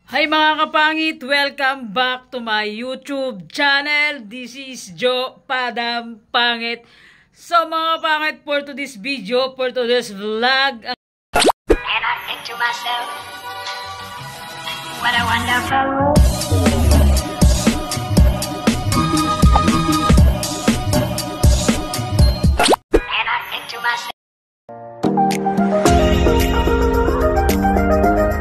Hi mga kapangit! Welcome back to my YouTube channel. This is Joe Padam Pangit. So mga kapangit, for today's video, for today's vlog, And I think to myself, what a wonderful world. And I think to myself,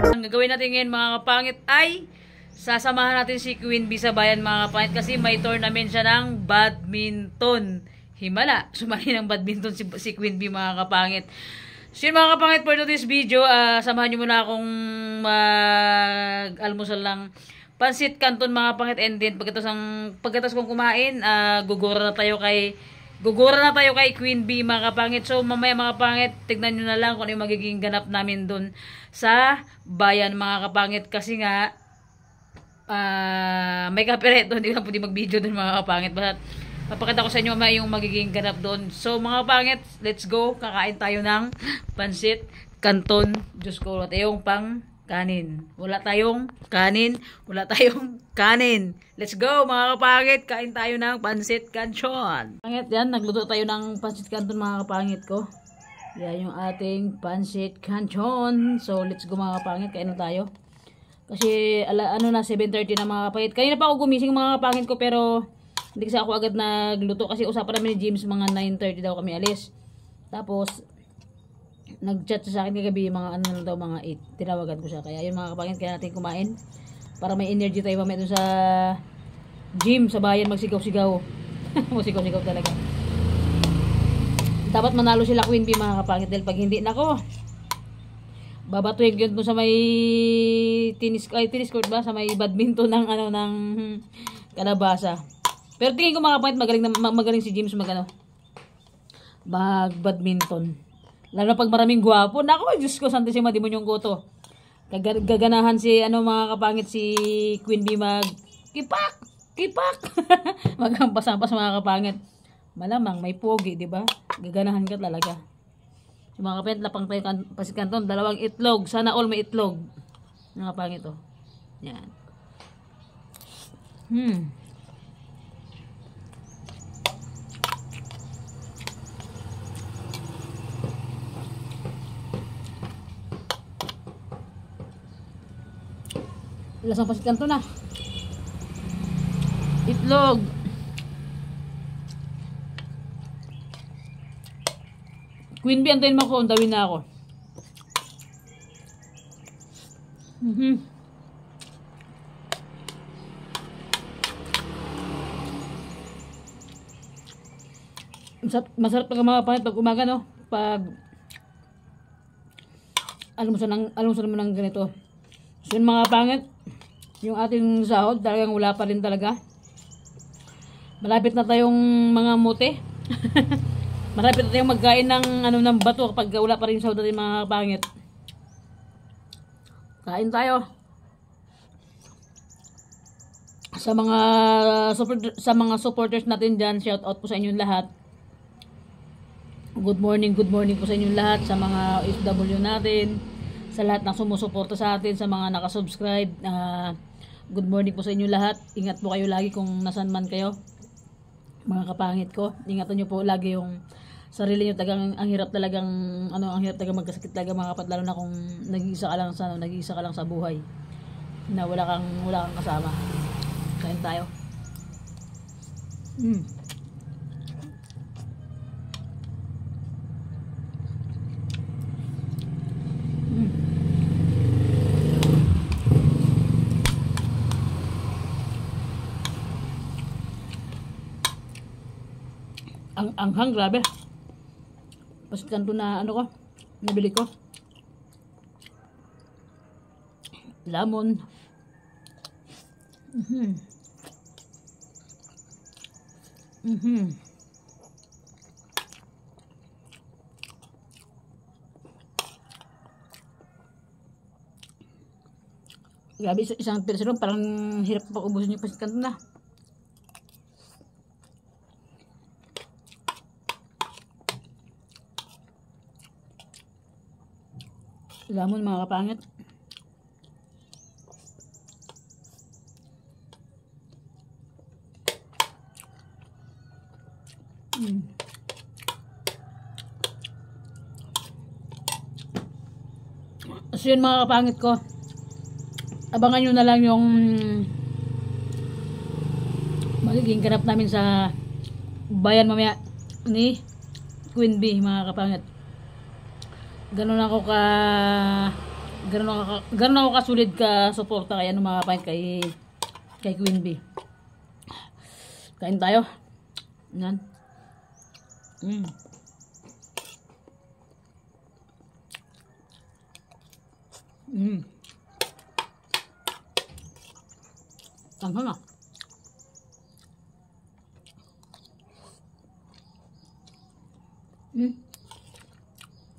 ang gagawin natin ngayon mga kapangit ay sasamahan natin si Queen Bee sa bayan mga kapangit kasi may tournament siya ng badminton. Himala, sumali ng badminton si Queen Bee mga kapangit. So yun mga kapangit, for today's video, samahan nyo muna akong mag-almusal lang pansit canton mga kapangit, and then pagkatapos kong kumain, gugura na tayo kay Queen Bee mga kapangit. So mamaya mga kapangit, tignan nyo na lang kung ano yung magiging ganap namin dun sa bayan mga kapangit kasi nga may copyright doon, hindi lang pwede mag-video doon mga kapangit. Basta papakita ko sa inyo mamaya yung magiging ganap doon. So mga kapangit, let's go. Kakain tayo ng pansit canton. Diyos ko, wala tayong pang kanin. Wala tayong kanin. Let's go mga kapangit. Kain tayo ng pansit canton. Pangit yan, nagluto tayo ng pansit canton mga kapangit ko. Yan yung ating pansit canton. So let's go mga kapangit, kain na tayo. Kasi na 7:30 na mga kapangit. Kanina pa ako gumising mga kapangit ko, pero hindi kasi ako agad nagluto kasi usapan namin ni James mga 9:30 daw kami alis. Tapos nag-chat sa akin kagabi mga mga 8. Tinawagan ko siya. Kaya yun mga kapangit, kaya natin kumain para may energy tayo mamaya doon sa gym sa bayan, magsigaw-sigaw. Magsigaw-sigaw talaga. Dapat manalo sila Queen Bee mga kapangit, dahil pag hindi nako, babatuhin yun sa may tennis court ba, sa may badminton ng ng Kalabasa. Pero tingin ko mga kapangit, magaling si James mag-badminton. Lalo na pag maraming gwapo. Nako, Diyos ko, Santissima Demonyong Koto. Gaganahan si mga kapangit, si Queen Bee kipak. Maghampas-hampas mga kapangit. Malamang may pogi, di ba? Gaganahan ka talaga. So, mga kapangit, lapang tayo pansit canton, 2 itlog. Sana all may itlog. Mga kapangit, oh. Yan. Lasang pansit canton na. Itlog. Queen Bee, antayin mo ako. Undawin na ako. Masarap pag mga kapangit pag umaga, no? Pag almusal mo ng ganito. So yun mga kapangit, yung ating sahod talagang wala pa rin talaga. Malapit na tayong mga mute. Malapit na tayong magkain ng bato kapag wala pa rin sahod natin mga kapangit. Kain tayo. Sa mga supporters natin dyan, shout out po sa inyong lahat. Good morning po sa inyong lahat, sa mga OFW natin, sa lahat ng sumusuporta sa atin, sa mga nakasubscribe. Good morning po sa inyong lahat. Ingat po kayo lagi kung nasan man kayo. Mga kapangit ko, ingatan nyo po lagi yung sarili nyo. Ang hirap talagang magkasakit talaga mga kapat, lalo na kung nag-iisa ka lang sa buhay. Na wala kang kasama. Kain tayo. Ang anghang, grabe. Pansit canton na nabili ko. Lemon. Grabe, isang piraso lang, parang hirap pa ubusin yung pansit canton na. Lemon mga kapangit. So yun mga kapangit ko. Abangan nyo na lang yung magiging ganap namin sa bayan mamaya ni Queen Bee mga kapangit. Ganun ako kasulid ka suporta kaya ano mga kapangit kay Queen Bee. Kain tayo. Yan. Tangka na.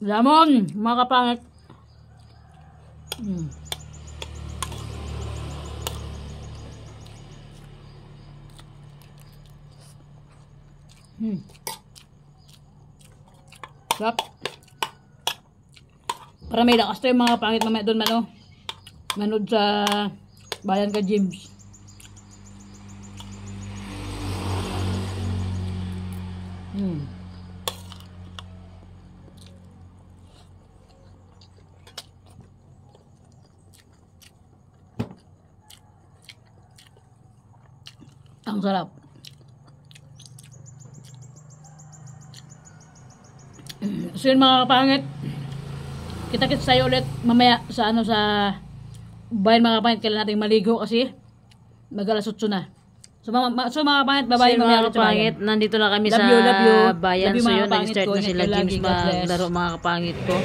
Lemon, mga kapangit. Sarap. Para may lakas tayo mga kapangit mamaya doon manood sa bayan ka James. Ang sarap. So yun mga kapangit, kita-kits tayo ulit mamaya sa bayan mga kapangit. Kailan natin maligo kasi mag-alas 8 na. So mga kapangit, bye-bye. So mga kapangit, nandito na kami sa bayan. So yun, nag-start na sila James maglaro mga kapangit ko.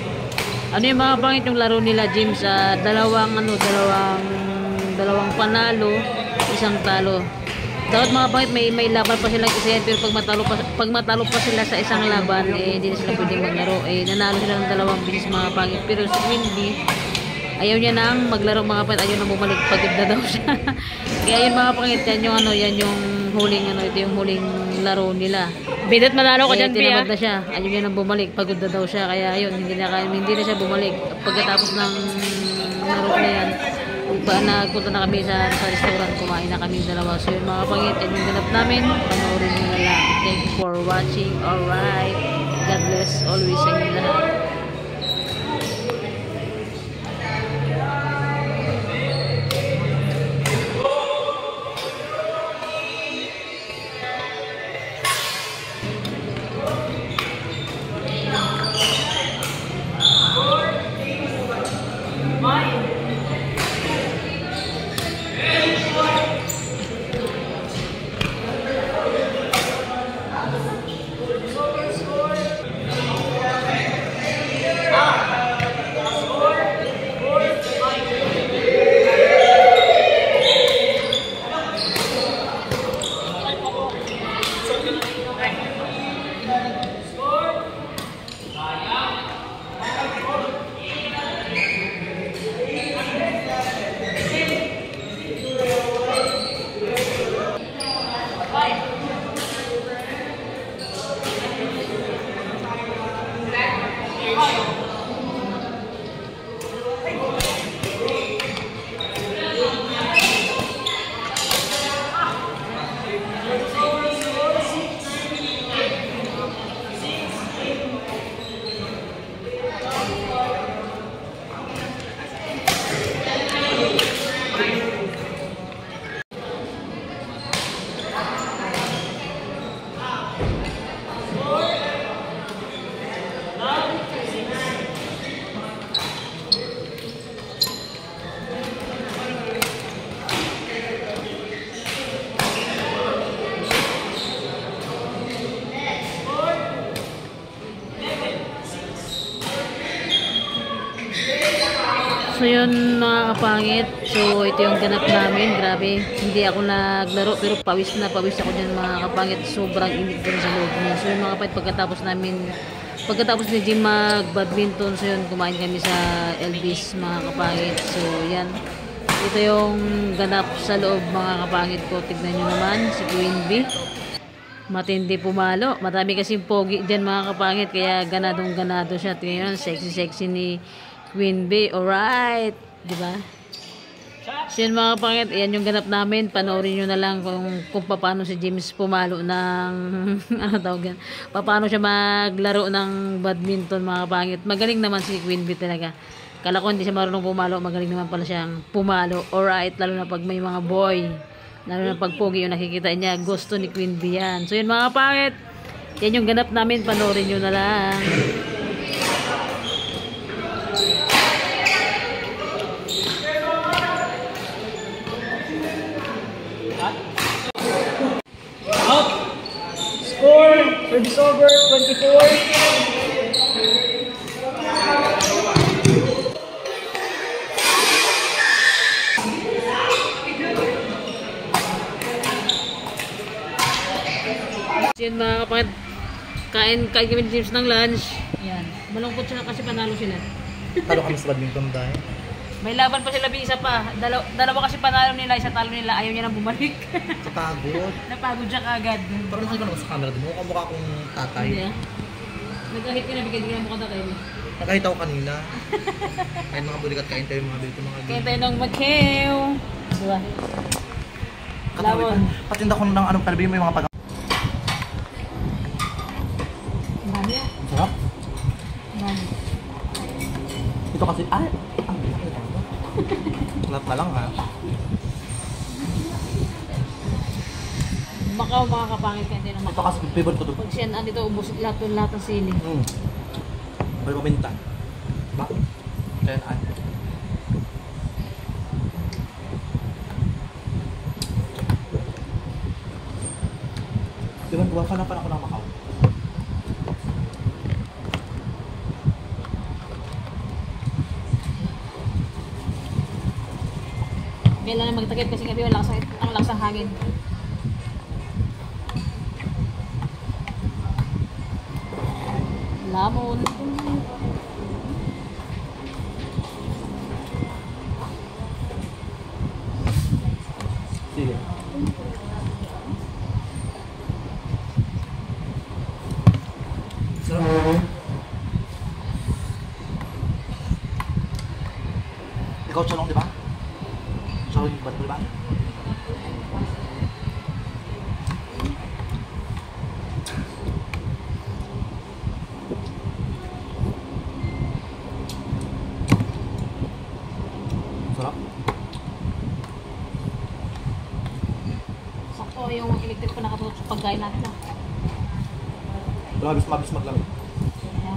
Ano yung mga kapangit yung laro nila James? Dalawang panalo, isang talo. Dapat mga kapangit may laban pa silang isa yan, pero pag matalo pa sila sa isang laban, hindi na sila pwedeng maglaro. Nanalo sila ng 2 beses mga kapangit. Pero si Queen Bee, ayaw niya nang maglaro mga kapangit, ayaw na bumalik, pagod na daw siya. Kaya yun mga kapangit, yan yung huling ito yung huling laro nila. Bidat manalo ko dyan, tinamad na siya, ayaw niya nang bumalik, pagod na daw siya. Kaya yun, hindi na siya bumalik. Pagkatapos ng laro na yan, nagpunta na kami sa restaurant, kumain na kami dalawa. So yun mga kapangit, yan yung ganap namin. Panoorin nyo na lang. Thank you for watching. Alright, God bless always sa inyo lahat. So yun mga kapangit, so ito yung ganap namin. Grabe, hindi ako naglaro pero pawis ako dyan mga kapangit. Sobrang init din sa loob niya. So yun mga kapangit, pagkatapos ni Jim mag badminton, so yun kumain kami sa Elvis mga kapangit. So yan, ito yung ganap sa loob mga kapangit ko. Tignan nyo naman si Queen Bee, matindi pumalo. Marami kasing pogi dyan mga kapangit, kaya ganadong-ganado siya. Tingnan nyo, sexy ni Queen Bee. Alright, diba? So yun mga kapangit, yan yung ganap namin. Panoorin nyo na lang kung paano si James pumalo ng ano tawag yan, paano siya maglaro ng badminton mga kapangit. Magaling naman si Queen Bee talaga. Kala ko hindi siya marunong pumalo, magaling naman pala siyang pumalo. Alright, lalo na pag may mga boy. Lalo na pag pogi yung nakikita niya, gusto ni Queen Bee yan. So yun mga kapangit, yan yung ganap namin, panoorin nyo na lang. Score, service over, 24. Yan mga kapatid, kain kami ni James ng lunch. Yan, malungkot siya kasi panalo sila. Talo kami sa badminton dahil. May laban pa sila, isa pa. Dalawa kasi panalo nila, isa talo nila, ayaw niya nang bumalik. Kapagod. Napagod siya kagad. Parang nakita ko sa camera din. Mukha akong tatay. Hindi ah. Nag-ahit ka na, bigyan ka na mukha tatay mo. Nakahita ko kanina. Kain mga bulikat, kain tayo mga dito mga Kain tayo ng makew. Diba? Lawon. Patinda ko ng anong panabi mo yung mga pag... Marami ah. Ang sarap. Marami. Ito kasi... Ay! Lahat na lang ha. Baka mga kapangit kayo din ng Ito kasi favorite ko ito. pag siya andito, ubos lahat ng sili. Balik paminta. Ba? Kaya na. Diba, buwan ka na pa ako ng Macau. Kailangan magtakip kasi gabi ang lakas ng hangin. Lamon. Sige. Sarap. Ikaw chalong, di ba? Chalong yung ba't di ba? Sarap. Sakto yung electric pa nakatutok sa pagkain natin ah. Mabis maglamig. Kaya,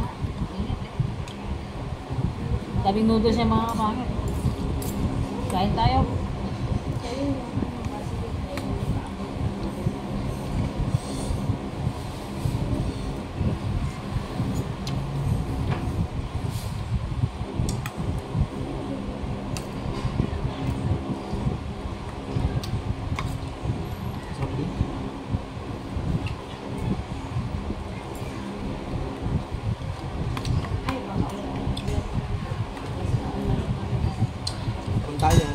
init eh. Daming noodles niya mga kapangit. Kain tayo. Sarap din. Kung tayo.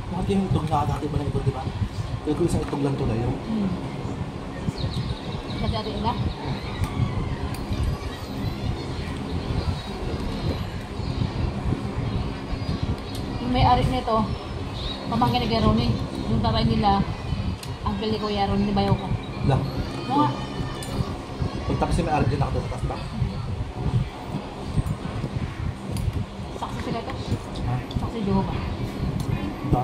Bakit yung itong nakakati ba ng ito, di ba? Kaya kung isang itong lang ito na yun. Kasi ila. Yung may-ari nito, pamangkin ni Geroni. Yung tatay nila, uncle ni Kuya Ron, ni Bayaw ka. Lang. Mga, Pagtapos yung may arad din nakata sa taas ba? saksi sila ito. Ha? Saksi Jehovah. Ito?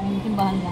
Yung simbahan nila.